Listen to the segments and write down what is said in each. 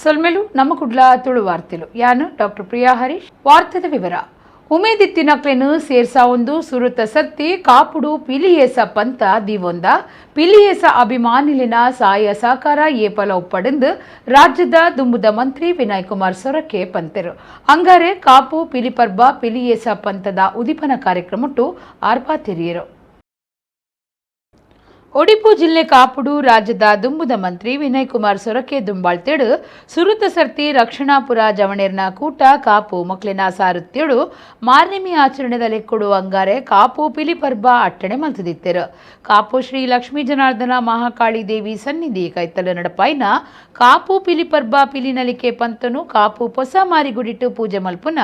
ಸೊಲ್ಮೆಲು ನಮ್ಮ ಕುಡ್ಲ ತುಳು ವಾರ್ತೆಲು ಯಾನು ಡಾಕ್ಟರ್ ಪ್ರಿಯಾ ಹರೀಶ್ ವಾರ್ತೆದ ವಿವರ ಉಮೇದಿತ್ತಿನಕ್ಲೆನು ಸೇರ್ಸಾವೊಂದು ಸುರುತ ಸತ್ತಿ ಕಾಪುಡು ಪಿಲಿಯೇಸ ಪಂತ ದಿವೊಂದ ಪಿಲಿಯೇಸ ಅಭಿಮಾನಿಲಿನ ಸಹಾಯ ಸಹಕಾರ ಏಪಲ ಒಪ್ಪಡೆಂದು ರಾಜ್ಯದ ದುಂಬುದ ಮಂತ್ರಿ ವಿನಯ್ ಕುಮಾರ್ ಸೊರಕೆ ಪಂತೆರು ಹಂಗಾರೆ ಕಾಪು ಪಿಲಿಪರ್ಬ ಪಿಲಿಯೇಸ ಪಂತದ ಉದಿಪನ ಕಾರ್ಯಕ್ರಮಟ್ಟು ಆರ್ಪಾತೆರಿಯರು ಒಡಿಪು ಜಿಲ್ಲೆ ಕಾಪುಡು ರಾಜ್ಯದ ದುಂಬುದ ಮಂತ್ರಿ ವಿನಯ್ ಕುಮಾರ್ ಸೊರಕೆ ದುಂಬಾಳ್ತೇಡು ಸುರುತ ಸರ್ತಿ ರಕ್ಷಣಾಪುರ ಜವಣೇರ್ನ ಕೂಟ ಕಾಪು ಮಕ್ಳಿನ ಸಾರುತ್ತೇಡು ಮಾರ್ನಿಮಿ ಆಚರಣೆದ ಲೆಕ್ಕೊಡು ಅಂಗಾರೆ ಕಾಪು ಪಿಲಿಪರ್ಬ ಅಟ್ಟಣೆ ಮಲ್ತದಿತ್ತೇರು ಕಾಪು ಶ್ರೀ ಲಕ್ಷ್ಮೀ ಜನಾರ್ದನ ಮಹಾಕಾಳಿ ದೇವಿ ಸನ್ನಿಧಿ ಕೈತಲು ನಡಪಾಯಿನ ಕಾಪು ಪಿಲಿಪರ್ಬ ಪಿಲಿನಲಿಕೆ ಪಂತನು ಕಾಪು ಹೊಸ ಮಾರಿಗುಡಿಟ್ಟು ಪೂಜೆ ಮಲ್ಪುನ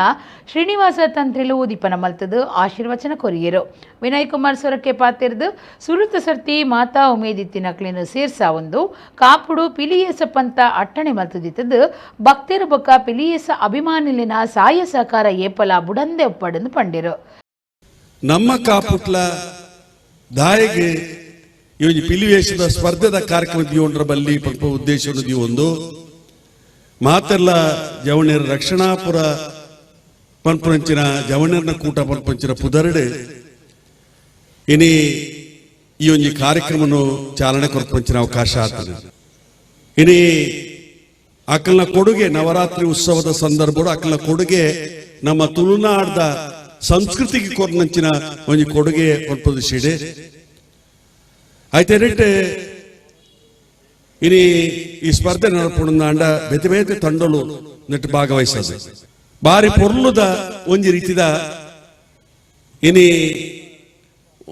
ಶ್ರೀನಿವಾಸ ತಂತ್ರಿಲು ಉದಿಪನ ಮಲ್ತದು ಆಶೀರ್ವಚನ ಕೊರಿಯರು ವಿನಯ್ ಕುಮಾರ್ ಸೊರಕೆ ಪಾತೆರ್ದು ಸುರುತ ಸರ್ತಿ ಮಾತಾ ಉಮೇದಿತ್ತಿನಕ್ಲಿನ ಸೇರ್ಸಾವೊಂದು ಕಾಪುಡು ಪಿಲಿಯೇಸ ಪಂತ ಅಟ್ಟಣೆ ಮಲ್ತದಿತ್ತದು ಭಕ್ತರು ಬೊಕ್ಕ ಪಿಲಿಯೇಸ ಅಭಿಮಾನಿಲಿನ ಸಹಾಯ ಸಹಕಾರ ಏಪಲ ಬುಡಂದೆ ಒಪ್ಪಡಂದು ಪಂಡಿರು ನಮ್ಮ ಕಾಪುಟ್ಲ ದಾಯಿಗೆ ಇವನು ಪಿಲಿವೇಶದ ಸ್ಪರ್ಧೆದ ಕಾರ್ಯಕ್ರಮ ದಿಯೋಂಡ್ರ ಬಲ್ಲಿ ಪಲ್ಪ ಉದ್ದೇಶ ಒಂದು ಮಾತೆಲ್ಲ ಜವಣೇರ ರಕ್ಷಣಾಪುರ ಪನ್ಪಂಚಿನ ಜವಣೇರ್ನ ಕೂಟ ಪನ್ಪಂಚಿನ ಪುದರಡೆ ಇನಿ ಈ ಒಂದು ಕಾರ್ಯಕ್ರಮವನ್ನು ಚಾಲನೆ ಕೊರ್ಪಂಚಿನ ಅವಕಾಶ ಆಗ್ತದೆ ಇನಿ ಅಕಲ್ನ ಕೊಡುಗೆ ನವರಾತ್ರಿ ಉತ್ಸವದ ಸಂದರ್ಭ ಅಕಲ್ನ ಕೊಡುಗೆ ನಮ್ಮ ತುಳುನಾಡದ ಸಂಸ್ಕೃತಿಗೆ ಕೊರ್ನಂಚಿನ ಒಂದು ಕೊಡುಗೆ ಕೊಡ್ಪದು ಸಿಡೆ ಆಯ್ತು ಇನಿ ಈ ಸ್ಪರ್ಧೆ ನಡಪುಂಡ ಬೇತೆ ಬೇತೆ ತಂಡಲು ನೆಟ್ಟು ಭಾಗವಹಿಸದು ಬಾರಿ ಪೊರ್ಲುದ ಒಂಜಿ ರೀತಿದ ಇನಿ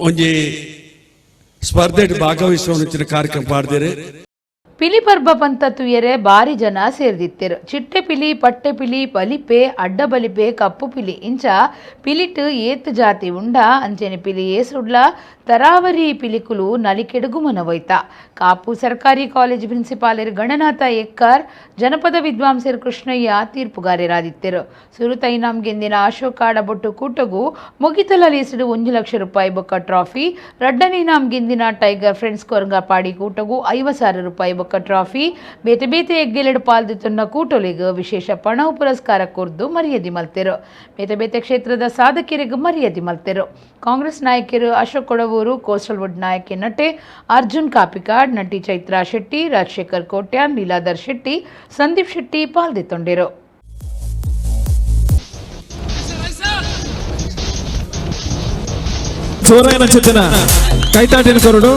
ಒಂಜಿ ಸ್ಪರ್ಧೆ ಭಾಗವಹಿಸುವ ಕಾರ್ಯಕ್ರಮ ಪಾಡ್ದೇರೆ ಪಿಲಿಪರ್ಬ ಪಂತ ತುಯರೆ ಬಾರಿ ಜನ ಸೇರ್ದಿತ್ತೇರು ಚಿಟ್ಟೆ ಪಿಲಿ ಪಟ್ಟೆ ಪಿಲಿ ಬಲಿಪೆ ಅಡ್ಡ ಬಲಿಪೆ ಕಪ್ಪು ಪಿಲಿ ಇಂಚ ಪಿಲಿಟ್ ಏತ್ ಜಾತಿ ಉಂಡ ಅಂಚೆನೆ ಪಿಲಿ ಏಸುಡ್ಲ ತರಾವರಿ ಪಿಲಿಕುಲು ನಲಿಕೆಡುಗು ಮನವೋಯ್ತ ಕಾಪು ಸರ್ಕಾರಿ ಕಾಲೇಜ್ ಪ್ರಿನ್ಸಿಪಾಲರ್ ಗಣನಾಥ ಎಕ್ಕರ್ ಜನಪದ ವಿದ್ವಾಂಸರು ಕೃಷ್ಣಯ್ಯ ತೀರ್ಪುಗಾರರಾದಿತ್ತೇರು ಸುರುತ ಇನಾಮ್ ಗೆಂದಿನ ಅಶೋಕ್ ಆಡಬೊಟ್ಟು ಕೂಟಗು ಮುಗಿತಲೀಸಿಡು 1 ಲಕ್ಷ ರೂಪಾಯಿ ಬೊಕ್ಕ ಟ್ರಾಫಿ ರಡ್ಡನ ಇನಾಮ್ ಗೆಂದಿನ ಟೈಗರ್ ಫ್ರೆಂಡ್ಸ್ ಕೊರಂಗಪಾಡಿ ಕೂಟಗು 50,000 ರೂಪಾಯಿ ಬೊಕ್ಕ ಟ್ರಾಫಿ ಬೇತೆ ಬೇತೆ ಎಗ್ಗೆಲೆಡು ಪಾಲ್ದಿತ್ತುನ್ನ ಕೂಟೊಲಿಗೆ ವಿಶೇಷ ಪಣವು ಪುರಸ್ಕಾರ ಕೊರ್ದು ಮರ್ಯಾದೆ ಮಲ್ತೆರು ಬೇತೆ ಬೇತೆ ಕ್ಷೇತ್ರದ ಸಾಧಕರಿಗೆ ಮರ್ಯಾದೆ ಮಲ್ತೆರು ಕಾಂಗ್ರೆಸ್ ನಾಯಕರು ಅಶೋಕ್ ಕೊಡವೂರು ಕೋಸ್ಟಲ್ ವುಡ್ ನಾಯಕಿ ನಟೆ ಅರ್ಜುನ್ ಕಾಪಿಕಾಡ್ ನಟಿ ಚೈತ್ರಾ ಶೆಟ್ಟಿ ರಾಜಶೇಖರ್ ಕೋಟ್ಯಾನ್ ಲೀಲಾಧರ್ ಶೆಟ್ಟಿ ಸಂದೀಪ್ ಶೆಟ್ಟಿ ಪಾಲ್ದಿತ್ತೊಂಡಿರು ಸೋರಾಯನ ಚಿತ್ತನ ಕೈತಾಟಿನ ಕೊರಡು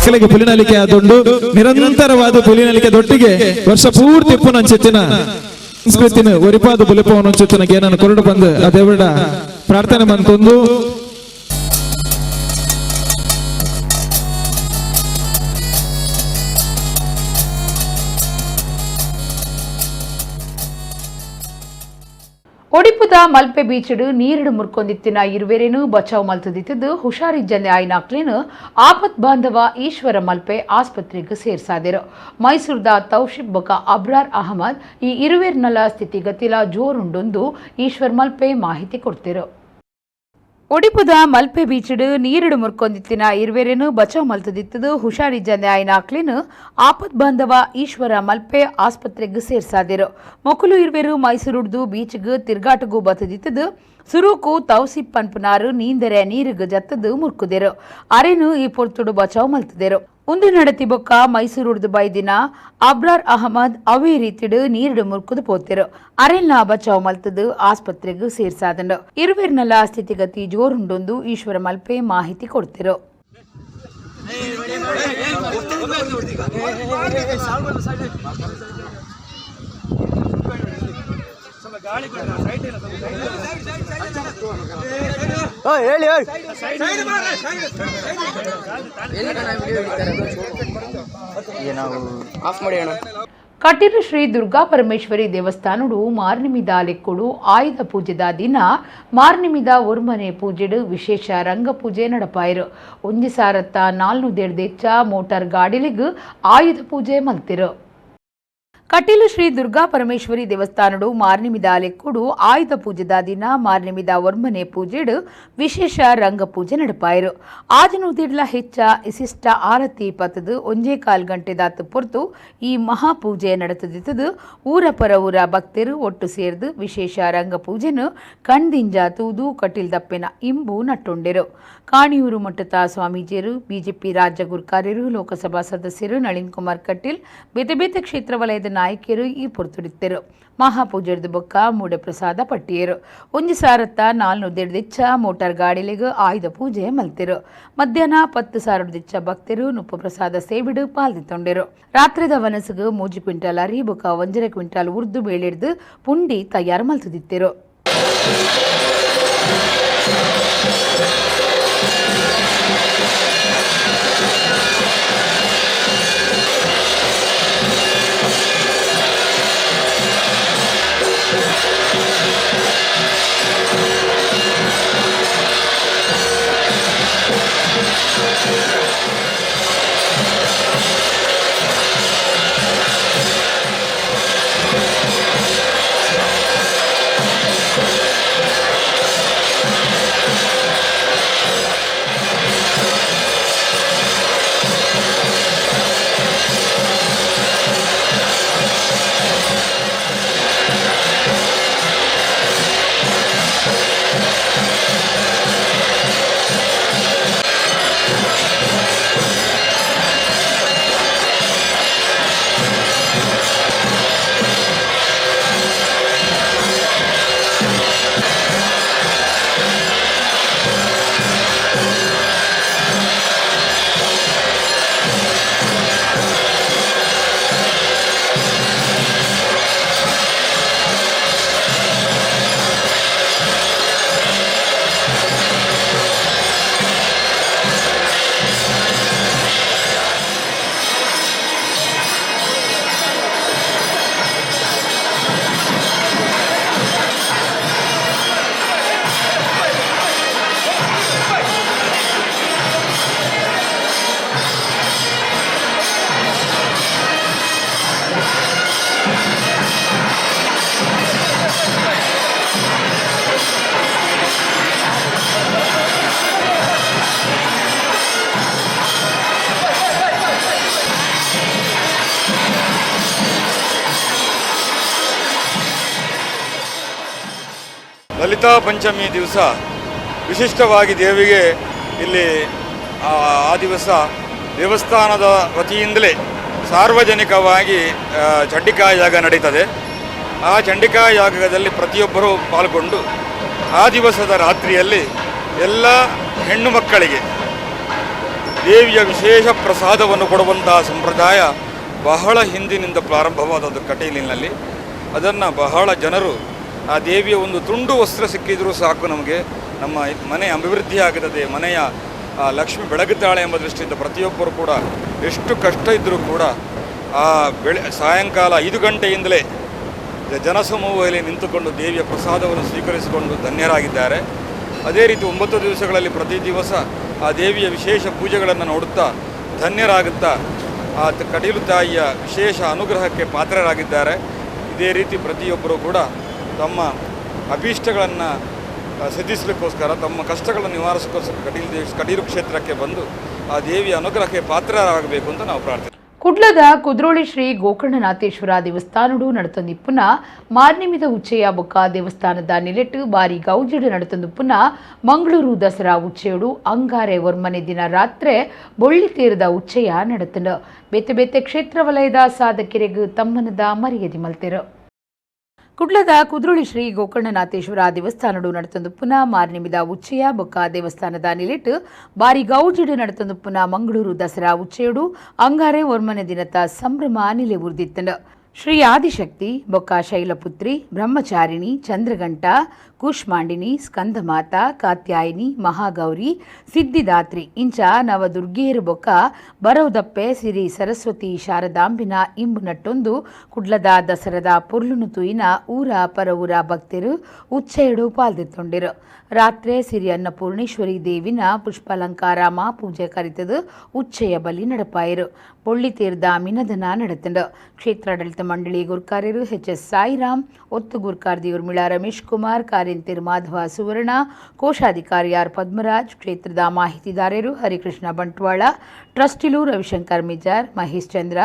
ಮಕ್ಕಳಿಗೆ ಪುಲಿನಲಿಕೆ ಆದೊಂಡು ನಿರಂತರವಾದ ಪುಲಿನಲಿಕೆ ದೊಟ್ಟಿಗೆ ವರ್ಷ ಪೂರ್ತಿ ಪುನಂಚಿತ್ತಿನ ಸಂಸ್ಕೃತಿನ ಒರಿಪಾದ ಬುಲಿಪವನ ಚಿತ್ತನಗೆ ನಾನು ಕೊರಡು ಬಂದು ಅದೇವಡ ಪ್ರಾರ್ಥನೆ ಮಂತೊಂದು ಒಡಿಪುದ ಮಲ್ಪೆ ಬೀಚಡು ನೀರಿಡು ಮುರ್ಕೊಂದಿತ್ತಿನ ಇರುವೆರೇನು ಬಚಾವ್ ಮಲ್ತದಿತ್ತದು ಹುಷಾರಿಜ್ಜಂದೆ ಆಯ್ನಾಕ್ಲೇನು ಆಪತ್ ಬಾಂಧವ ಈಶ್ವರ ಮಲ್ಪೆ ಆಸ್ಪತ್ರೆಗೆ ಸೇರ್ಸಾದಿರು ಮೈಸೂರದ ತೌಶಿಫ್ ಬೊಕ ಅಬ್ರಾರ್ ಅಹಮದ್ ಈ ಇರುವೆರ್ನಲ ಸ್ಥಿತಿಗತಿಲ ಜೋರುಂಡೊಂದು ಈಶ್ವರ್ ಮಲ್ಪೆ ಮಾಹಿತಿ ಕೊಡ್ತಿರು ಒಡಿಪುದ ಮಲ್ಪೆ ಬೀಚಡು ನೀರಿಡು ಮುರ್ಕೊಂದಿತ್ತಿನ ಇರುವೆರೇನು ಬಚಾವ್ ಮಲ್ತದಿತ್ತದು ಹುಷಾರಿಜ್ಜಂದೆ ಆಯ್ನಾಕ್ಲೇನು ಆಪತ್ ಬಾಂಧವ ಈಶ್ವರ ಮಲ್ಪೆ ಆಸ್ಪತ್ರೆಗೆ ಸೇರ್ಸಾದಿರು ಮೊಕಲು ಇರುವೆರು ಮೈಸೂರುಡ್ದು ಬೀಚ್ಗೆ ತಿರ್ಗಾಟಗೂ ಬತ್ತದಿತ್ತದು ಸುರೂಕು ತೌಸಿಪ್ ಪನ್ಪುನಾರು ನೀಂದರೆ ನೀರಿಗೆ ಜತ್ತದು ಮುರ್ಕುದೆರು ಅರೆನು ಈ ಪೊರ್ತುಡು ಬಚಾವ್ ಮಲ್ತದೆರು ಉಂದು ನಡತಿ ಬೊಕ್ಕ ಮೈಸೂರುಡ್ದು ಬೈದಿನ ಅಬ್ರಾರ್ ಅಹಮದ್ ಅವೇ ರೀತಿಡು ನೀರಿಡು ಮುರ್ಕುದು ಪೋತಿರು ಅರೆಲ್ನ ಬಚಾವ್ ಮಲ್ತದು ಆಸ್ಪತ್ರೆಗೆ ಸೇರ್ಸಾದಂಡು ಇರುವೆರ್ನಲ ಸ್ಥಿತಿಗತಿ ಜೋರುಂಡೊಂದು ಈಶ್ವರ ಮಲ್ಪೆ ಮಾಹಿತಿ ಕೊಡ್ತಿರು ಕಟೀಲು ಶ್ರೀ ದುರ್ಗಾ ಪರಮೇಶ್ವರಿ ದೇವಸ್ಥಾನಡು ಮಾರ್ನಿಮಿದ ಲೆಕ್ಕುಡು ಆಯುಧ ಪೂಜೆದ ದಿನ ಮಾರ್ನಿಮಿದ ಒರ್ಮನೆ ಪೂಜೆಡು ವಿಶೇಷ ರಂಗ ಪೂಜೆ ನಡಪಾಯಿರು 1,400 ಮೋಟಾರ್ ಗಾಡಿಲಿಗೂ ಆಯುಧ ಪೂಜೆ ಮಲ್ತಿರು ಕಟೀಲು ಶ್ರೀ ದುರ್ಗಾ ಪರಮೇಶ್ವರಿ ದೇವಸ್ಥಾನಡು ಮಾರ್ನಿಮಿದ ಲೆಕ್ಕುಡು ಆಯುಧ ಪೂಜೆದ ದಿನ ಮಾರ್ನಿಮಿದ ಒರ್ಮನೆ ಪೂಜೆಡು ವಿಶೇಷ ರಂಗ ಪೂಜೆ ನಡಪಾಯರು ಆಜನುದಿಡ್ಲ ಹೆಚ್ಚ ವಿಶಿಷ್ಟ ಆರತಿ ಪತ್ತದು 1.25 ಗಂಟೆದಾತು ಪೊರ್ತು ಈ ಮಹಾಪೂಜೆ ನಡೆತದಿತ್ತದು ಊರ ಪರ ಊರ ಭಕ್ತರು ಒಟ್ಟು ಸೇರ್ದು ವಿಶೇಷ ರಂಗ ಪೂಜೆನು ಕಣ್ದಿಂಜ ತೂದು ಕಟೀಲ್ ದಪ್ಪೆನ ಇಂಬು ನಟ್ಟುಂಡೆರು ಕಾಣಿಯೂರು ಮಠದ ಸ್ವಾಮೀಜಿಯರು ಬಿಜೆಪಿ ರಾಜ್ಯ ಗುರುಕಾರ್ಯರು ಲೋಕಸಭಾ ಸದಸ್ಯರು ನಳಿನ್ ಕುಮಾರ್ ಕಟೀಲ್ ಬೇತೆ ಬೇತೆ ಕ್ಷೇತ್ರ ವಲಯದ ನಾಯಕಿಯರು ಈ ಪೊರ್ತುಡಿತ್ತರು ಮಹಾಪೂಜೆದ ಬೊಕ್ಕ ಮೂಡೆ ಪ್ರಸಾದ ಪಟ್ಟಿಯರು 1,400 ದಿಚ್ಚ ಮೋಟಾರ್ ಗಾಡಿಲೆಗ್ ಆಯುಧ ಪೂಜೆ ಮಲ್ತಿರು ಮಧ್ಯಾಹ್ನ 10,000 ದಿಚ್ಚ ಭಕ್ತರು ನುಪ್ಪು ಪ್ರಸಾದ ಸೇವಿಡು ಪಾಲ್ದಿತ್ತೊಂಡೆರು ರಾತ್ರಿದ ವನಸಗ್ 3 ಕ್ವಿಂಟಾಲ್ ಅರಿ ಬೊಕ್ಕ 1.5 ಕ್ವಿಂಟಾಲ್ ಉರ್ದು ಬೇಳೆಡ್ದು ಪುಂಡಿ ತಯಾರು ಮಲ್ತದಿತ್ತಿರು. ಲಲಿತಾ ಪಂಚಮಿ ದಿವಸ ವಿಶಿಷ್ಟವಾಗಿ ದೇವಿಗೆ ಇಲ್ಲಿ ಆ ದಿವಸ ದೇವಸ್ಥಾನದ ವತಿಯಿಂದಲೇ ಸಾರ್ವಜನಿಕವಾಗಿ ಚಂಡಿಕಾ ಯಾಗ ನಡೀತದೆ. ಆ ಚಂಡಿಕಾ ಯಾಗದಲ್ಲಿ ಪ್ರತಿಯೊಬ್ಬರೂ ಪಾಲ್ಗೊಂಡು ಆ ದಿವಸದ ರಾತ್ರಿಯಲ್ಲಿ ಎಲ್ಲ ಹೆಣ್ಣು ಮಕ್ಕಳಿಗೆ ದೇವಿಯ ವಿಶೇಷ ಪ್ರಸಾದವನ್ನು ಕೊಡುವಂತಹ ಸಂಪ್ರದಾಯ ಬಹಳ ಹಿಂದಿನಿಂದ ಪ್ರಾರಂಭವಾದದ್ದು ಕಟೀಲಿನಲ್ಲಿ. ಅದನ್ನು ಬಹಳ ಜನರು ಆ ದೇವಿಯ ಒಂದು ತುಂಡು ವಸ್ತ್ರ ಸಿಕ್ಕಿದರೂ ಸಾಕು, ನಮಗೆ ನಮ್ಮ ಮನೆ ಅಭಿವೃದ್ಧಿ ಆಗುತ್ತದೆ, ಮನೆಯ ಲಕ್ಷ್ಮಿ ಬೆಳಗುತ್ತಾಳೆ ಎಂಬ ದೃಷ್ಟಿಯಿಂದ ಪ್ರತಿಯೊಬ್ಬರು ಕೂಡ ಎಷ್ಟು ಕಷ್ಟ ಇದ್ದರೂ ಕೂಡ ಆ ಸಾಯಂಕಾಲ 5 ಗಂಟೆಯಿಂದಲೇ ಜನಸಮೂಹದಲ್ಲಿ ನಿಂತುಕೊಂಡು ದೇವಿಯ ಪ್ರಸಾದವನ್ನು ಸ್ವೀಕರಿಸಿಕೊಂಡು ಧನ್ಯರಾಗಿದ್ದಾರೆ. ಅದೇ ರೀತಿ 9 ದಿವಸಗಳಲ್ಲಿ ಪ್ರತಿ ದಿವಸ ಆ ದೇವಿಯ ವಿಶೇಷ ಪೂಜೆಗಳನ್ನು ನೋಡುತ್ತಾ ಧನ್ಯರಾಗುತ್ತಾ ಆ ಕಟೀಲು ತಾಯಿಯ ವಿಶೇಷ ಅನುಗ್ರಹಕ್ಕೆ ಪಾತ್ರರಾಗಿದ್ದಾರೆ. ಇದೇ ರೀತಿ ಪ್ರತಿಯೊಬ್ಬರೂ ಕೂಡ ತಮ್ಮ ಅಭೀಷ್ಟಗಳನ್ನು ಸಿದ್ಧಿಸಲಿಕ್ಕೋಸ್ಕರ, ತಮ್ಮ ಕಷ್ಟಗಳನ್ನು ನಿವಾರಿಸೋಕ್ಕೋಸ್ಕರ ಕಟೀಲು ಕ್ಷೇತ್ರಕ್ಕೆ ಬಂದು ಆ ದೇವಿಯ ಅನುಗ್ರಹಕ್ಕೆ ಪಾತ್ರರಾಗಬೇಕು ಅಂತ ನಾವು ಪ್ರಾರ್ಥನೆ. ಕುಡ್ಲದ ಕುದ್ರೋಳಿ ಶ್ರೀ ಗೋಕರ್ಣನಾಥೇಶ್ವರ ದೇವಸ್ಥಾನಡು ನಡತಂದಿಪ್ಪುನ ಮಾರ್ನಿಮಿದ ಉಚ್ಚೆಯ ಬೊಕ್ಕ ದೇವಸ್ಥಾನದ ನಿಲೆಟ್ಟು ಬಾರಿ ಗೌಜಿಡು ನಡತಂದಿಪ್ಪುನ ಮಂಗಳೂರು ದಸರಾ ಉಚ್ಚೆಯಡು ಅಂಗಾರೆ ಒರ್ಮನೆ ದಿನ ರಾತ್ರಿ ಬೊಳ್ಳಿ ತೀರದ ಉಚ್ಚೆಯ ನಡತಂಡು ಬೇತೆ ಬೇತೆ ಕ್ಷೇತ್ರ ವಲಯದ ಸಾಧಕರಿಗೆ ತಮ್ಮನದ ಮರ್ಯಾದೆ ಮಲ್ತೆರು. ಕುಡ್ಲದ ಕುದ್ರೋಳಿ ಶ್ರೀ ಗೋಕರ್ಣನಾಥೇಶ್ವರ ದೇವಸ್ಥಾನಡು ನಡತಂದುಪ್ಪುನ ಮಾರ್ನಿಮಿದ ಉಚ್ಚೆಯ ಬೊಕ್ಕ ದೇವಸ್ಥಾನದ ನಿಲೆಟ್ಟು ಬಾರಿ ಗೌಜಿಡು ನಡತಂದುಪ್ಪುನ ಮಂಗಳೂರು ದಸರಾ ಉಚ್ಚೆಯಡು ಅಂಗಾರೆ ಒರ್ಮನೆ ದಿನದ ಸಂಭ್ರಮ ನಿಲೆ ಉರ್ದಿತ್ತಂಡು. ಶ್ರೀ ಆದಿಶಕ್ತಿ ಬೊಕ್ಕ ಶೈಲಪುತ್ರಿ ಬ್ರಹ್ಮಚಾರಿಣಿ ಚಂದ್ರಘಂಟ ಕೂಷ್ಮಾಂಡಿನಿ ಸ್ಕಂದಮಾತಾ ಕಾತ್ಯಾಯಿನಿ ಮಹಾಗೌರಿ ಸಿದ್ಧಿದಾತ್ರಿ ಇಂಚ ನವದುರ್ಗೇರು ಬೊಕ್ಕ ಬರೌದಪ್ಪೆ ಸಿರಿ ಸರಸ್ವತಿ ಶಾರದಾಂಬಿನ ಇಂಬು ನಟ್ಟೊಂದು ಕುಡ್ಲದ ದಸರದ ಪೊರ್ಲುನು ತೂಯಿನ ಊರ ಪರವೂರ ಭಕ್ತರು ಉಚ್ಚೆಯಡು ಪಾಲ್ದೆತ್ತೊಂಡಿರು. ರಾತ್ರಿ ಸಿರಿ ಅನ್ನಪೂರ್ಣೇಶ್ವರಿ ದೇವಿನ ಪುಷ್ಪಾಲಂಕಾರ ಮಾಪೂಜೆ ಕರಿತದು ಉಚ್ಚೆಯ ಬಲಿ ನಡಪಾಯರು. பொள்ளி தேர்ந்த மினதனா நடத்தண்டு க்ஷேத்ராடಳಿತ ಮಂಡಳಿ ಗುರ್ಕಾರ್ಯರು ಎಚ್.ಎಸ್. ಸಾಯಿರಾಮ್, ಒತ್ತು ಗುರ್ಕಾರ್ದಿ ಉರ್ಮಿಳಾ ರಮೇಶ್ ಕುಮಾರ್, ಕಾರ್ಯಂತಿರ್ ಮಾಧವ ಸುವರ್ಣ, ಕೋಶಾಧಿಕಾರಿ ಆರ್ ಪದ್ಮರಾಜ್, ಕ್ಷೇತ್ರದ ಮಾಹಿತಿದಾರರು ಹರಿಕೃಷ್ಣ ಬಂಟ್ವಾಳ, ಟ್ರಸ್ಟಿಲು ರವಿಶಂಕರ್ ಮಿಜಾರ್, ಮಹೇಶ್ ಚಂದ್ರ,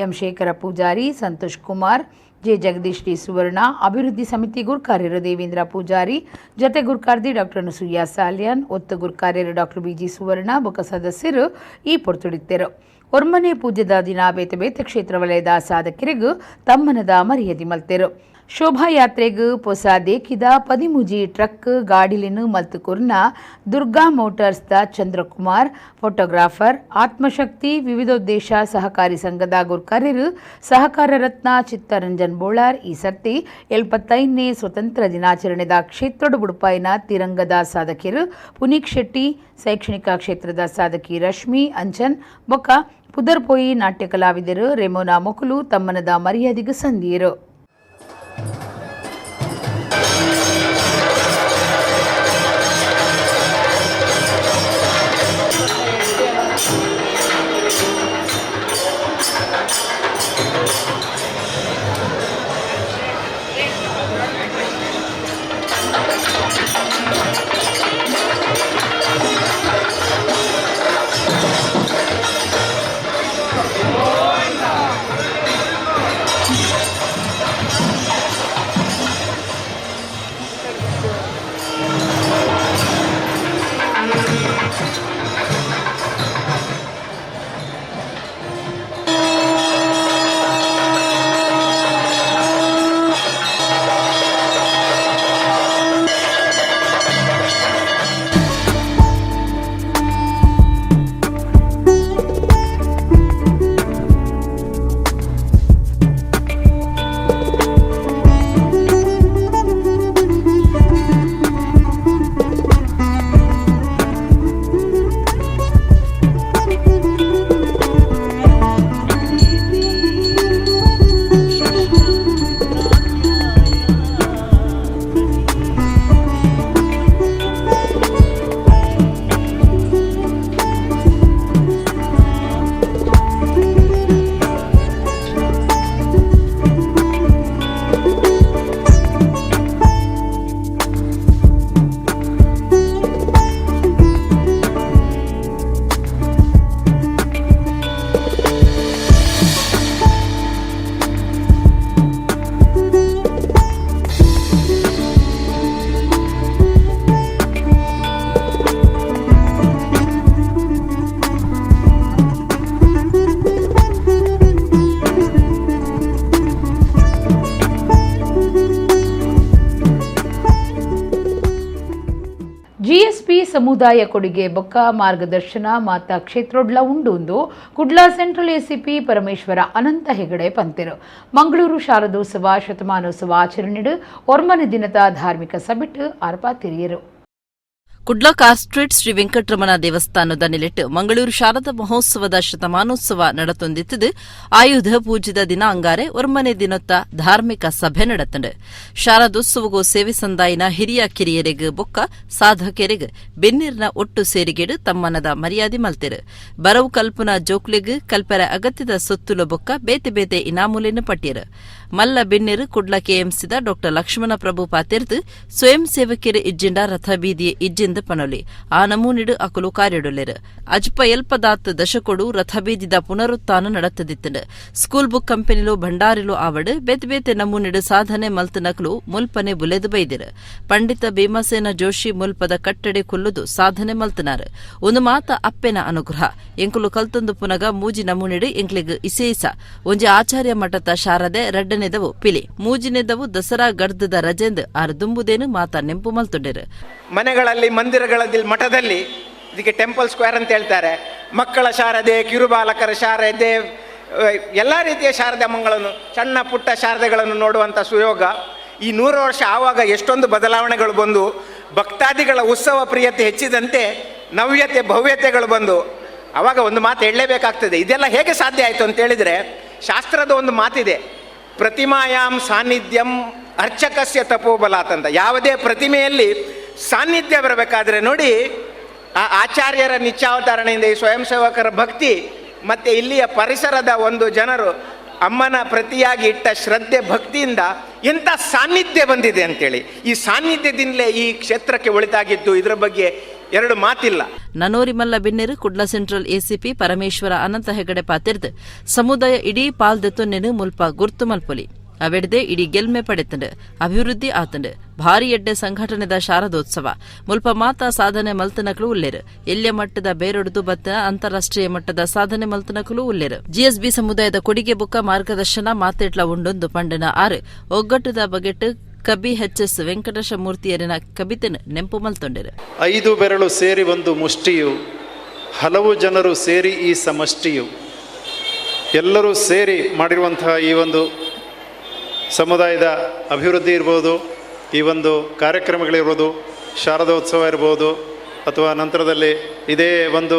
ಎಂ ಶೇಖರ ಪೂಜಾರಿ, ಸಂತೋಷ್ ಕುಮಾರ್, ಜೆ ಜಗದೀಶ್ ಡಿ ಸುವರ್ಣ, ಅಭಿವೃದ್ಧಿ ಸಮಿತಿ ಗುರ್ಕಾರ್ಯರು ದೇವೇಂದ್ರ ಪೂಜಾರಿ, ಜತೆ ಗುರ್ಕಾರ್ದಿ ಡಾಕ್ಟರ್ ನಸುಯ್ಯ ಸಾಲ್ಯಾನ್, ಒತ್ತು ಗುರ್ಕಾರ್ಯರು ಡಾಕ್ಟರ್ ಬಿ.ಜಿ. ಸುವರ್ಣ ಬೊಕ್ಕ ಸದಸ್ಯರು ಈ ಪೊರ್ತುಡಿತ್ತರು. ಒರ್ಮನೆ ಪೂಜ್ಯದ ದಿನ ಬೇತೆ ಬೇತೆ ಕ್ಷೇತ್ರ ವಲಯದ ಸಾಧಕರಿಗೂ ತಮ್ಮನದ ಮರ್ಯಾದೆ ಮಲ್ತೆರು. ಶೋಭಾಯಾತ್ರೆಗೂ ಪೊಸ ದೇಕಿದ 13 ಟ್ರಕ್ ಗಾಡಿಲಿನು ಮಲ್ತುಕುರ್ನ ದುರ್ಗಾ ಮೋಟಾರ್ಸ್ದ ಚಂದ್ರಕುಮಾರ್, ಫೋಟೋಗ್ರಾಫರ್, ಆತ್ಮಶಕ್ತಿ ವಿವಿಧೋದ್ದೇಶ ಸಹಕಾರಿ ಸಂಘದ ಗುರ್ಕಾರ್ಯರು ಸಹಕಾರ ರತ್ನ ಚಿತ್ತರಂಜನ್ ಬೋಳಾರ್ ಈ ಸರ್ತಿ 75ನೇ ಸ್ವತಂತ್ರ ದಿನಾಚರಣೆದ ಕ್ಷೇತ್ರದ ಬುಡುಪಾಯಿನ ತಿರಂಗದ ಸಾಧಕಿಯರು ಪುನೀಕ್ ಶೆಟ್ಟಿ, ಶೈಕ್ಷಣಿಕ ಕ್ಷೇತ್ರದ ಸಾಧಕಿ ರಶ್ಮಿ ಅಂಚನ್ ಬೊಕ್ಕ ಪುದರ್ಪೋಯಿ ನಾಟ್ಯ ಕಲಾವಿದರು ರೆಮೋನಾ ಮೊಕುಲು ತಮ್ಮನದ ಮರ್ಯಾದೆಗೂ ಸಂದಿಯರು. ಜಿಎಸ್ಪಿ ಸಮುದಾಯ ಕೊಡುಗೆ ಬೊಕ್ಕ ಮಾರ್ಗದರ್ಶನ ಮಾತಾ ಕ್ಷೇತ್ರೊಡ್ಲ ಉಂಡು ಕುಡ್ಲ ಸೆಂಟ್ರಲ್ ಎಸಿಪಿ ಪರಮೇಶ್ವರ ಅನಂತ ಹೆಗಡೆ ಪಂತೆರು ಮಂಗಳೂರು ಶಾರದೋತ್ಸವ ಶತಮಾನೋತ್ಸವ ಆಚರಣೆಡು ಒರ್ಮನೆ ದಿನದ ಧಾರ್ಮಿಕ ಸಭೆಟ್ ಆರ್ಪ ತಿರಿಯರು. ಕುಡ್ಲ ಕಾರ್ಸ್ಟ್ರೇಟ್ ಶ್ರೀ ವೆಂಕಟರಮಣ ದೇವಸ್ಥಾನದ ನೆಲೆಟ್ಟು ಮಂಗಳೂರು ಶಾರದಾ ಮಹೋತ್ಸವದ ಶತಮಾನೋತ್ಸವ ನಡತೊಂದಿತ್ತದು ಆಯುಧ ಪೂಜಿದ ದಿನ ಅಂಗಾರೆ ಒರ್ಮನೆ ದಿನೊತ್ತ ಧಾರ್ಮಿಕ ಸಭೆ ನಡತಂಡು. ಶಾರದೋತ್ಸವಗೂ ಸೇವೆ ಸಂದಾಯಿನ ಹಿರಿಯ ಕಿರಿಯರಿಗೆ ಬೊಕ್ಕ ಸಾಧಕರಿಗೆ ಬೆನ್ನೀರ್ನ ಒಟ್ಟು ಸೇರಿಗೆಡು ತಮ್ಮನದ ಮರ್ಯಾದೆ ಮಲ್ತೆರು. ಬರವು ಕಲ್ಪನ ಜೋಕ್ಲಿಗ್ ಕಲ್ಪರ ಅಗತ್ಯದ ಸೊತ್ತುಲ ಬೊಕ್ಕ ಬೇತೆ ಬೇತೆ ಇನಾಮುಲೆನು ಪಟ್ಟಿಯರು. ಮಲ್ಲ ಬೆನ್ನೀರು ಕುಡ್ಲ ಕೆಎಂಸಿದ ಡಾ ಲಕ್ಷ್ಮಣ ಪ್ರಭು ಪಾತೆರ್ದು ಸ್ವಯಂ ಸೇವಕಿಯರು ಇಜ್ಜಿಂಡ ರಥ ಬೀದಿಯ ಇಜ್ಜಿಂದ ಪನೊಲಿ ಆ ನಮೂನಿಡು ಅಕುಲು ಕಾರ್ಯಡೊಲೆರು. ಅಜ್ಪ ಎಲ್ಪದಾತ್ ದಶಕೊಡು ರಥ ಬೀದಿದ ಪುನರುತ್ಥಾನ ನಡತದಿತ್ತಂಡು. ಸ್ಕೂಲ್ ಬುಕ್ ಕಂಪನಿಲು ಭಂಡಾರಿಲು ಆವಡು ಬೇತೆ ಬೇತೆ ನಮೂನಿಡು ಸಾಧನೆ ಮಲ್ತ ನಕಲು ಮುಲ್ಪನೆ ಬುಲೆದು ಬೈದಿರು. ಪಂಡಿತ ಭೀಮಸೇನ ಜೋಶಿ ಮುಲ್ಪದ ಕಟ್ಟಡೆ ಕುಲ್ಲುದು ಸಾಧನೆ ಮಲ್ತನಾರು. ಒಂದು ಮಾತ ಅಪ್ಪೆನ ಅನುಗ್ರಹ ಎಂಕುಲು ಕಲ್ತೊಂದು ಪುನಗ ಮೂಜಿ ನಮೂನಿಡು ಎಂಕ್ಲಿಗ್ ಇಸೇಸ ಒಂಜಿ ಆಚಾರ್ಯ ಮಠದ ಶಾರದೆ ರಡ್ಡನೆದವು ಪಿಲಿ ಮೂಜಿನೆದವು ದಸರಾ ಗರ್ದದ ರಜೆಂದು ಆರು ದುಂಬುದೇನು ಮಾತಾ ನೆಂಪು ಮಲ್ತೊಂಡೆರು. ಮನೆಗಳಲ್ಲಿ ಮಂದಿರಗಳಲ್ಲಿ ಮಠದಲ್ಲಿ ಇದಕ್ಕೆ ಟೆಂಪಲ್ ಸ್ಕ್ವೇರ್ ಅಂತ ಹೇಳ್ತಾರೆ. ಮಕ್ಕಳ ಶಾರದೆ, ಕಿರುಬಾಲಕರ ಶಾರದೆ, ಎಲ್ಲ ರೀತಿಯ ಶಾರದೆ ಮಂಗಳನ್ನು ಸಣ್ಣ ಪುಟ್ಟ ಶಾರದೆಗಳನ್ನು ನೋಡುವಂಥ ಸುಯೋಗ. ಈ 100 ವರ್ಷ ಆವಾಗ ಎಷ್ಟೊಂದು ಬದಲಾವಣೆಗಳು ಬಂದು ಭಕ್ತಾದಿಗಳ ಉತ್ಸವ ಪ್ರಿಯತೆ ಹೆಚ್ಚಿದಂತೆ ನವ್ಯತೆ ಭವ್ಯತೆಗಳು ಬಂದು ಆವಾಗ ಒಂದು ಮಾತು ಹೇಳಲೇಬೇಕಾಗ್ತದೆ. ಇದೆಲ್ಲ ಹೇಗೆ ಸಾಧ್ಯ ಆಯಿತು ಅಂತ ಹೇಳಿದರೆ ಶಾಸ್ತ್ರದ ಒಂದು ಮಾತಿದೆ, ಪ್ರತಿಮಾಯಾಂ ಸಾನ್ನಿಧ್ಯಂ ಅರ್ಚಕಸ್ಯ ತಪೋಬಲಾತ್ ಅಂತ. ಯಾವುದೇ ಪ್ರತಿಮೆಯಲ್ಲಿ ಸಾನ್ನಿಧ್ಯ ಬರಬೇಕಾದ್ರೆ ನೋಡಿ ಆ ಆಚಾರ್ಯರ ನಿತ್ಯಾವತರಣೆಯಿಂದ ಈ ಸ್ವಯಂ ಸೇವಕರ ಭಕ್ತಿ ಮತ್ತು ಇಲ್ಲಿಯ ಪರಿಸರದ ಒಂದು ಜನರು ಅಮ್ಮನ ಪ್ರತಿಯಾಗಿ ಇಟ್ಟ ಶ್ರದ್ಧೆ ಭಕ್ತಿಯಿಂದ ಎಂಥ ಸಾನ್ನಿಧ್ಯ ಬಂದಿದೆ ಅಂತೇಳಿ. ಈ ಸಾನ್ನಿಧ್ಯದಿಂದಲೇ ಈ ಕ್ಷೇತ್ರಕ್ಕೆ ಒಳಿತಾಗಿದ್ದು, ಇದರ ಬಗ್ಗೆ ಎರಡು ಮಾತಿಲ್ಲ. ನನೋರಿ ಮಲ್ಲ ಬಿನ್ನೆರು ಕುಡ್ಲ ಸೆಂಟ್ರಲ್ ಎಸಿಪಿ ಪರಮೇಶ್ವರ ಅನಂತ ಹೆಗಡೆ ಪಾತಿರ್ದ್ ಸಮುದಾಯ ಇಡೀ ಪಾಲ್ದೆತ್ತೊನ್ನೆನು ಮುಲ್ಪ ಗುರ್ತು ಮಲ್ಪೊಲಿ ಅವೆಡ್ದೆ ಇಡೀ ಗೆಲ್ಮೆ ಪಡೆತಂಡು ಅಭಿವೃದ್ಧಿ ಆತಂಡು ಭಾರಿ ಎಡ್ಡೆ ಸಂಘಟನೆದ ಶಾರದೋತ್ಸವ ಮುಲ್ಪ ಮಾತಾ ಸಾಧನೆ ಮಲ್ತನಕಲು ಉಲ್ಲೇರು ಎಲ್ಯ ಮಟ್ಟದ ಬೇರೊಡ್ದು ಬತ್ತ ಅಂತಾರಾಷ್ಟ್ರೀಯ ಮಟ್ಟದ ಸಾಧನೆ ಮಲ್ತನಕಲು ಉಲ್ಲೇರು. ಜಿಎಸ್ಬಿ ಸಮುದಾಯದ ಕೊಡುಗೆ ಬುಕ್ಕ ಮಾರ್ಗದರ್ಶನ ಮಾತೆಟ್ಲ ಉಂಡೊಂದು ಪಂಡನ ಆರು ಒಗ್ಗಟ್ಟದ ಬಗೆಟ್ ಕಬಿ ಎಚ್.ಎಸ್. ವೆಂಕಟೇಶ ಮೂರ್ತಿಯರಿನ ಕವಿತೆನ ನೆಂಪು ಮಲ್ತೊಂಡೆರು. 5 ಬೆರಳು ಸೇರಿ ಒಂದು ಮುಷ್ಟಿಯು, ಹಲವು ಜನರು ಸೇರಿ ಈ ಸಮಷ್ಟಿಯು. ಎಲ್ಲರೂ ಸೇರಿ ಮಾಡಿರುವಂತಹ ಈ ಒಂದು ಸಮುದಾಯದ ಅಭಿವೃದ್ಧಿ ಇರ್ಬೋದು, ಈ ಒಂದು ಕಾರ್ಯಕ್ರಮಗಳಿರ್ಬೋದು, ಶಾರದೋತ್ಸವ ಇರ್ಬೋದು, ಅಥವಾ ನಂತರದಲ್ಲಿ ಇದೇ ಒಂದು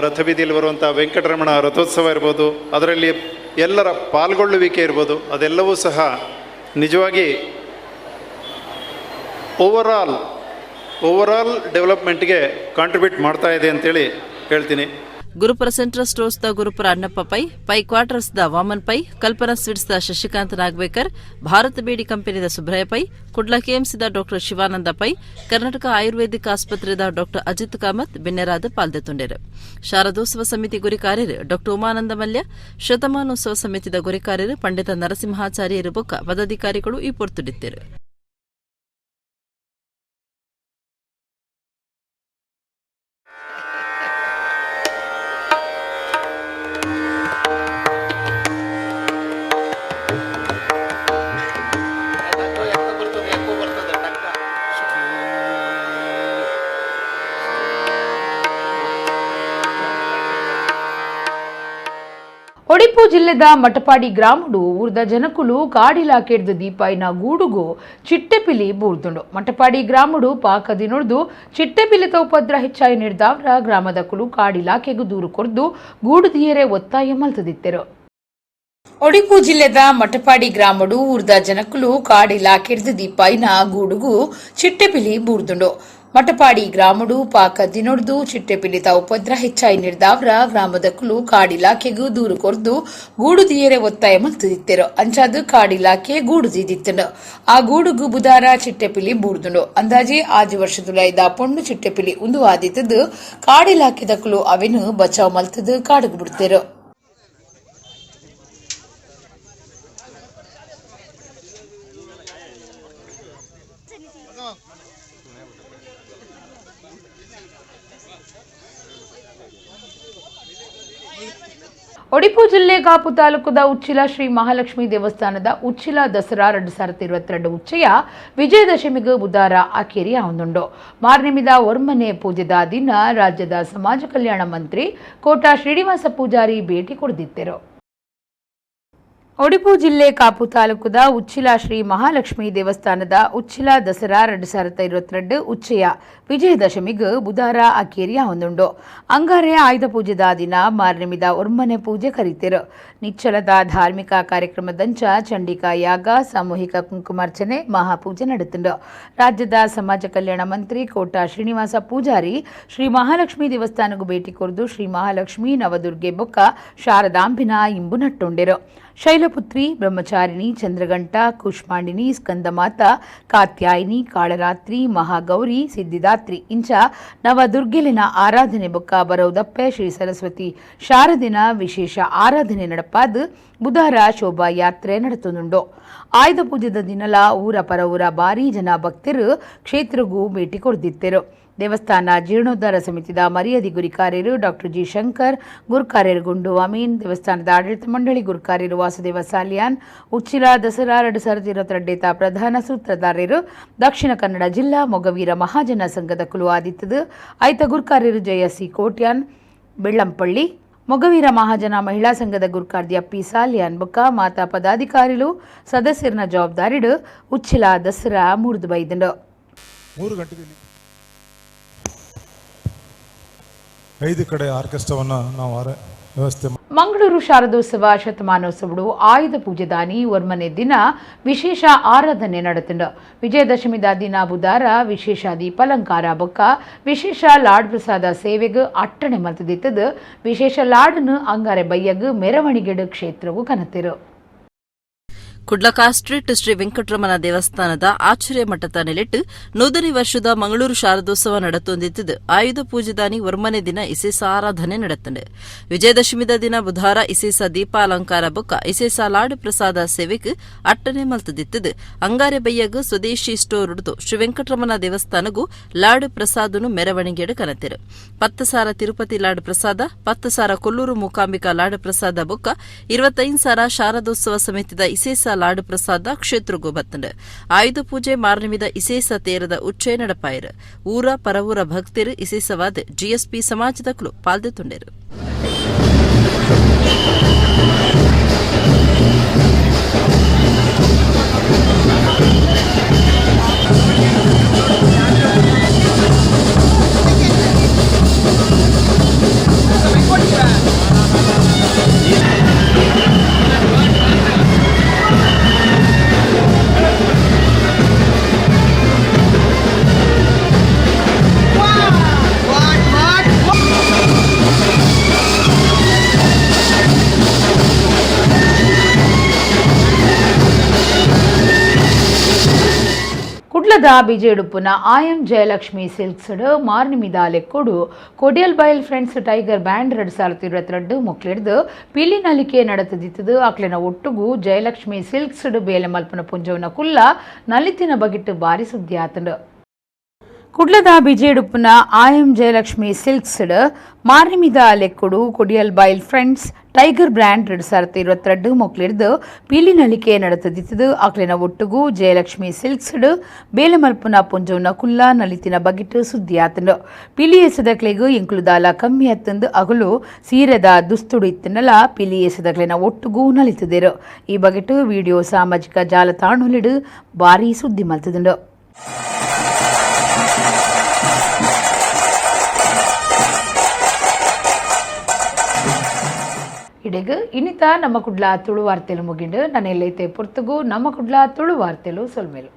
ರಥಬೀದಿಯಲ್ಲಿ ಬರುವಂಥ ವೆಂಕಟರಮಣ ರಥೋತ್ಸವ ಇರ್ಬೋದು, ಅದರಲ್ಲಿ ಎಲ್ಲರ ಪಾಲ್ಗೊಳ್ಳುವಿಕೆ ಇರ್ಬೋದು, ಅದೆಲ್ಲವೂ ಸಹ ನಿಜವಾಗಿ ಓವರಾಲ್ ಡೆವಲಪ್ಮೆಂಟ್ಗೆ ಕಾಂಟ್ರಿಬ್ಯೂಟ್ ಮಾಡ್ತಾ ಇದೆ ಅಂತೇಳಿ ಹೇಳ್ತೀನಿ. ಗುರುಪುರ ಸೆಂಟ್ರಲ್ ಸ್ಟೋರ್ಸ್ ದ ಗುರುಪುರ ಅಣ್ಣಪ್ಪ ಪೈ ಕ್ವಾರ್ಟರ್ಸ್ ದ ವಾಮನ್ ಪೈ, ಕಲ್ಪನಾ ಸ್ವೀಟ್ಸ್ ದ ಶಶಿಕಾಂತ್ ನಾಗಬೇಕರ್, ಭಾರತ್ ಬೇಡಿ ಕಂಪನಿದ ಸುಬ್ರಯ ಪೈ, ಕುಡ್ಲ ಕೆಎಂಸಿ ದ ಡಾಕ್ಟರ್ ಶಿವಾನಂದ ಪೈ, ಕರ್ನಾಟಕ ಆಯುರ್ವೇದಿಕ್ ಆಸ್ಪತ್ರೆದ ಡಾಕ್ಟರ್ ಅಜಿತ್ ಕಾಮತ್ ಬಿನ್ನೆರಾದ ಪಾಲ್ದೆತೊಂಡೆರು. ಶಾರದೋತ್ಸವ ಸಮಿತಿ ಗುರಿ ಕಾರ್ಯರು ಡಾಕ್ಟರ್ ಉಮಾನಂದ ಮಲ್ಯ, ಶತಮಾನೋತ್ಸವ ಸಮಿತಿದ ಗುರಿ ಕಾರ್ಯರು ಪಂಡಿತ ನರಸಿಂಹಾಚಾರ್ಯರು ಬೊಕ್ಕ ಪದಾಧಿಕಾರಿಗಳು ಈ ಪೊರ್ತುಡಿತ್ತರು. ಒಡಿಪು ಜಿಲ್ಲೆದ ಮಟಪಾಡಿ ಗ್ರಾಮಡು ಊರ್ದ ಜನಕುಲು ಕಾಡಿಲಾಕೆಡ್ದು ದೀಪಾಯಿನ ಗೂಡುಗು ಚಿಟ್ಟೆಪಿಲಿ ಬೂರ್ದುಂಡು. ಮಟಪಾಡಿ ಗ್ರಾಮಡು ಪಾಕದಿನೊಡ್ದು ಚಿಟ್ಟೆಪಿಲಿತ ಉಪದ್ರ ಹೆಚ್ಚಾಯಿ ನಿರ್ದಾವ್ರ ಗ್ರಾಮದ ಕುಲು ಕಾಡಿಲಾಕೆಗೂ ದೂರು ಕೊರ್ದು ಗೂಡು ದಿಯರೆ ಒತ್ತಾಯ ಮಲ್ತದಿತ್ತೆರು. ಒಡಿಪು ಜಿಲ್ಲೆದ ಮಟಪಾಡಿ ಗ್ರಾಮಡು ಊರ್ದ ಜನಕುಲು ಕಾಡಿಲಾಕೆಡ್ದು ದೀಪಾಯಿನ ಗೂಡುಗು ಚಿಟ್ಟೆಪಿಲಿ ಬೂರ್ದುಂಡು. ಮಟಪಾಡಿ ಗ್ರಾಮಡು ಪಾಕದಿನೊಡ್ದು ಚಿಟ್ಟೆಪಿಲಿತ ಉಪದ್ರ ಹೆಚ್ಚಾಯಿ ನಿರ್ದಾವ್ರ ಗ್ರಾಮದ ಕುಲು ಕಾಡಿಲಾಕೆಗೂ ದೂರು ಕೊರ್ದು ಗೂಡು ದಿಯರೆ ಒತ್ತಾಯ ಮಲ್ತದಿತ್ತೆರು. ಅಂಚಾದು ಕಾಡಿಲಾಕೆ ಗೂಡು ದೀದಿತ್ತಂಡು. ಆ ಗೂಡುಗು ಬುಧಾರ ಚಿಟ್ಟೆಪಿಲಿ ಬೂರ್ದುಂಡು. ಅಂದಾಜಿ 5 ವರ್ಷದುಲೈದ ಪೊಣ್ಣು ಚಿಟ್ಟೆಪಿಲಿ ಉಂದು ಆದಿತ್ತದು ಕಾಡಿಲಾಕೆದ ಕುಲು ಅವೆನು ಬಚಾವ್ ಮಲ್ತದು ಕಾಡುಗು ಬಿಡ್ತೆರು. ಒಡಿಪು ಜಿಲ್ಲೆ ಕಾಪು ತಾಲೂಕದ ಉಚ್ಚಿಲ ಶ್ರೀ ಮಹಾಲಕ್ಷ್ಮಿ ದೇವಸ್ಥಾನದ ಉಚ್ಚಿಲ ದಸರಾ 2022 ಉಚ್ಚಯ ವಿಜಯದಶಮಿಗೆ ಬುಧವಾರ ಆಕೇರಿ ಆವೊಂದುಂಡು. ಮಾರ್ನಿಮಿದ ಒರ್ಮನೆ ಪೂಜೆದ ದಿನ ರಾಜ್ಯದ ಸಮಾಜ ಕಲ್ಯಾಣ ಮಂತ್ರಿ ಕೋಟಾ ಶ್ರೀನಿವಾಸ ಪೂಜಾರಿ ಭೇಟಿ ಕೊಡ್ದಿತ್ತೆರು. ಒಡಿಪು ಜಿಲ್ಲೆ ಕಾಪು ತಾಲೂಕದ ಉಚ್ಚಿಲ ಶ್ರೀ ಮಹಾಲಕ್ಷ್ಮಿ ದೇವಸ್ಥಾನದ ಉಚ್ಚಿಲ ದಸರಾ 2022 ಉಚ್ಚಯ ವಿಜಯದಶಮಿಗೆ ಬುಧವಾರ ಆಕೇರಿ ಆವೊಂದುಂಡು. ಅಂಗಾರೆ ಆಯುಧ ಪೂಜೆದ ದಿನ ಮಾರ್ನಿಮಿದ ಒರ್ಮನೆ ಪೂಜೆ ಕರೀತೆರು. ನಿಚ್ಚಲದ ಧಾರ್ಮಿಕ ಕಾರ್ಯಕ್ರಮದಂಚ ಚಂಡಿಕಾ ಯಾಗ, ಸಾಮೂಹಿಕ ಕುಂಕುಮಾರ್ಚನೆ, ಮಹಾಪೂಜೆ ನಡೆತುಂಡು. ರಾಜ್ಯದ ಸಮಾಜ ಕಲ್ಯಾಣ ಮಂತ್ರಿ ಕೋಟಾ ಶ್ರೀನಿವಾಸ ಪೂಜಾರಿ ಶ್ರೀ ಮಹಾಲಕ್ಷ್ಮಿ ದೇವಸ್ಥಾನಕ್ಕೂ ಭೇಟಿ ಕೊರ್ದು ಶ್ರೀ ಮಹಾಲಕ್ಷ್ಮಿ ನವದುರ್ಗೆ ಬೊಕ್ಕ ಶಾರದಾಂಬಿನ ಇಂಬು ನಟ್ಟುಂಡೆರು. ಶೈಲಪುತ್ರಿ, ಬ್ರಹ್ಮಚಾರಿಣಿ, ಚಂದ್ರಗಂಟ, ಕೂಷ್ಮಾಂಡಿನಿ, ಸ್ಕಂದಮಾತ, ಕಾತ್ಯಾಯಿನಿ, ಕಾಳರಾತ್ರಿ, ಮಹಾಗೌರಿ, ಸಿದ್ಧಿದಾತ್ರಿ ಇಂಚ ನವದುರ್ಗೆಲಿನ ಆರಾಧನೆ ಬೊಕ್ಕ ಬರೋದಪ್ಪೆ ಶ್ರೀ ಸರಸ್ವತಿ ಶಾರದಿನ ವಿಶೇಷ ಆರಾಧನೆ ನಡಪಾದ ಬುಧವಾರ ಶೋಭಾ ಯಾತ್ರೆ ನಡೆತುಂಡು. ಆಯುಧ ಪೂಜೆದ ದಿನಲ ಊರ ಪರವೂರ ಭಾರೀ ಜನ ಭಕ್ತರು ಕ್ಷೇತ್ರಗೂ ಭೇಟಿ ಕೊಡ್ದಿತ್ತೆರು. ದೇವಸ್ಥಾನ ಜೀರ್ಣೋದ್ಧಾರ ಸಮಿತಿದ ಮರ್ಯಾದಿ ಗುರಿ ಕಾರ್ಯರು ಡಾಕ್ಟರ್ ಜಿ ಶಂಕರ್, ಗುರುಕಾರ್ಯರು ಗುಂಡು ಅಮೀನ್, ದೇವಸ್ಥಾನದ ಆಡಳಿತ ಮಂಡಳಿ ಗುರುಕಾರ್ಯರು ವಾಸುದೇವ ಸಾಲಿಯಾನ್, ಉಚ್ಚಿಲ ದಸರಾ 2022 ಪ್ರಧಾನ ಸೂತ್ರಧಾರರು ದಕ್ಷಿಣ ಕನ್ನಡ ಜಿಲ್ಲಾ ಮೊಗವೀರ ಮಹಾಜನ ಸಂಘದ ಕುಲು ಆದಿತ್ತದು ಐತ ಗುರುಕಾರ್ಯರು ಜಯಸಿ ಕೋಟ್ಯಾನ್ ಬೆಳ್ಳಂಪಳ್ಳಿ, ಮೊಗವೀರ ಮಹಾಜನ ಮಹಿಳಾ ಸಂಘದ ಗುರುಕಾರ್ಯ ಪಿ ಸಾಲಿಯಾನ್ ಬೊಕ್ಕ ಮಾತಾ ಪದಾಧಿಕಾರಿಗಳು ಸದಸ್ಯರನ ಜವಾಬ್ದಾರಿಡು ಉಚ್ಚಿಲ ದಸರಾ ಮುರಿದು ಬೈದಂಡು. 3 ಗಂಟೆಗೆ 5 ಕಡೆ ಆರ್ಕೆಸ್ಟ್ರಾವನ್ನು ನಾವು ವ್ಯವಸ್ಥೆ ಮಂಗಳೂರು ಶಾರದೋತ್ಸವ ಶತಮಾನೋತ್ಸವಡು ಆಯುಧ ಪೂಜೆ ದಾನಿ ಒರ್ಮನೆ ದಿನ ವಿಶೇಷ ಆರಾಧನೆ ನಡೆತಂಡು. ವಿಜಯದಶಮಿದ ದಿನ ಬುಧಾರ ವಿಶೇಷ ದೀಪಾಲಂಕಾರ ಬೊಕ್ಕ ವಿಶೇಷ ಲಾಡ್ ಪ್ರಸಾದ ಸೇವೆಗೆ ಅಟ್ಟಣೆ ಮಲ್ತದಿತ್ತದು. ವಿಶೇಷ ಲಾಡನ್ನು ಅಂಗಾರೆ ಬಯ್ಯಗ್ ಮೆರವಣಿಗೆಡು ಕ್ಷೇತ್ರವು ಕನತಿರು. ಕುಡ್ಲಕ ಸ್ಟ್ರೀಟ್ ಶ್ರೀ ವೆಂಕಟರಮಣ ದೇವಸ್ಥಾನದ ಆಚಾರ್ಯ ಮಠದ ನೆಲೆಟ್ಟು ನೂತನ ವರ್ಷದ ಮಂಗಳೂರು ಶಾರದೋತ್ಸವ ನಡೆತೊಂದಿದ್ದು ಆಯುಧ ಪೂಜೆದಾನಿ ಒರ್ಮನೆ ದಿನ ಇಸೇಸ ಆರಾಧನೆ ನಡೆತಂಡೆ. ವಿಜಯದಶಮಿದ ದಿನ ಬುಧವಾರ ಇಸೇಸ ದೀಪಾಲಂಕಾರ ಬೊಕ್ಕ ಇಸೇಸ ಲಾಡು ಪ್ರಸಾದ ಸೇವೆಗೆ ಅಟ್ಟನೆ ಮಲ್ತದಿತ್ತದು. ಅಂಗಾರೆ ಬಯ್ಯಗ ಸ್ವದೇಶಿ ಸ್ಟೋರ್ ಉಡ್ದು ಶ್ರೀ ವೆಂಕಟರಮಣ ದೇವಸ್ಥಾನಗೂ ಲಾಡು ಪ್ರಸಾದನು ಮೆರವಣಿಗೆಡು ಕನತಿರು. 10 ಸಾರ ತಿರುಪತಿ ಲಾಡು ಪ್ರಸಾದ, 10 ಸಾರ ಕೊಲ್ಲೂರು ಮೂಕಾಂಬಿಕಾ ಲಾಡು ಪ್ರಸಾದ ಬೊಕ್ಕ 25 ಸಾರ ಶಾರದೋತ್ಸವ ಸಮಿತಿದ ಇಸೇಸ ಲಾಡು ಪ್ರಸಾದ ಕ್ಷೇತ್ರಗೂ ಬತ್ತಂಡು. ಆಯುಧ ಪೂಜೆ ಮಾರ್ನಿಮಿದ ಇಸೇಸ ತೇರದ ಉಚ್ಚೆ ನಡಪಾಯಿರು. ಊರ ಪರವೂರ ಭಕ್ತರು ಇಸೇಸವಾದ ಜಿಎಸ್ಪಿ ಸಮಾಜದಕ್ಕೂ ಪಾಲ್ದೆತುಂಡರು. ಕುಡ್ಲದ ಬಿಜೆಡುಪ್ಪುನ ಆಯಂ ಜಯಲಕ್ಷ್ಮಿ ಸಿಲ್ಕ್ಸ್ ಮಾರ್ನಿಮಿದ ಲೆಕ್ಕೋಡು ಕೊಡಿಯಲ್ ಬೈಲ್ ಫ್ರೆಂಡ್ಸ್ ಟೈಗರ್ ಬ್ಯಾಂಡ್ 2022 ಮೊಕ್ಲಿಡ್ದು ಪಿಲಿ ನಲಿಕೆ ನಡೆತದಿತ್ತದು. ಅಕ್ಲೆನ ಒಟ್ಟುಗೂ ಜಯಲಕ್ಷ್ಮಿ ಸಿಲ್ಕ್ಸ್ ಬೇಲೆ ಮಲ್ಪನ ಪುಂಜವನ ಕುಲ್ಲ ನಲಿತಿನ ಬಗಿಟ್ಟು ಬಾರಿ ಸುದ್ದಿ ಆತಂಡು. ಕುಡ್ಲದ ಬಿಜೆಡುಪ್ಪುನ ಆಯಂ ಜಯಲಕ್ಷ್ಮಿ ಸಿಲ್ಕ್ಸ್ ಮಾರ್ನಿಮಿದ ಲೆಕ್ಕೊಡು ಕೊಡಿಯಲ್ ಬೈಲ್ ಫ್ರೆಂಡ್ಸ್ ಟೈಗರ್ ಬ್ರ್ಯಾಂಡ್ 2022 ಮೊಕ್ಲಿಡ್ದು ಪೀಲಿ ನಲಿಕೆ ನಡೆತದಿತ್ತದು. ಅಕ್ಲೆನ ಒಟ್ಟುಗೂ ಜಯಲಕ್ಷ್ಮಿ ಸಿಲ್ಕ್ಸ್ ಬೇಲೆ ಮಲ್ಪುನ ಪುಂಜವನ ಕುಲ್ಲ ನಲಿತಿನ ಬಗಿಟ್ಟು ಸುದ್ದಿ ಆತಂಡು. ಪಿಲಿ ಎಸದಕ್ಲೆಗೂ ಇಂಕ್ಲುದಾಲ ಕಮ್ಮಿ ಹತ್ತಂದು ಅಗಲು ಸೀರೆದ ದುಸ್ತುಡು ಇತ್ತನಲ ಪಿಲಿ ಎಸದಕ್ಲೆನ ಒಟ್ಟುಗೂ ನಲಿತದಿರು. ಈ ಬಗಿಟ್ಟು ವಿಡಿಯೋ ಸಾಮಾಜಿಕ ಜಾಲತಾಣಲಿಡು ಬಾರಿ ಸುದ್ದಿ ಮಲ್ತದುಂಡು. ಇಡೆಗ್ ಇನ್ನಿತ ನಮ್ಮ ಕುಡ್ಲ ತುಳು ವಾರ್ತೆಲು ಮುಗಿಂಡು ನನ್ನ ಎಲ್ಲೈತೆ ಪುರ್ತಗೂ ನಮ್ಮ ಕುಡ್ಲ ತುಳು ವಾರ್ತೆಲು ಸೊಲ್ಮೇಲು.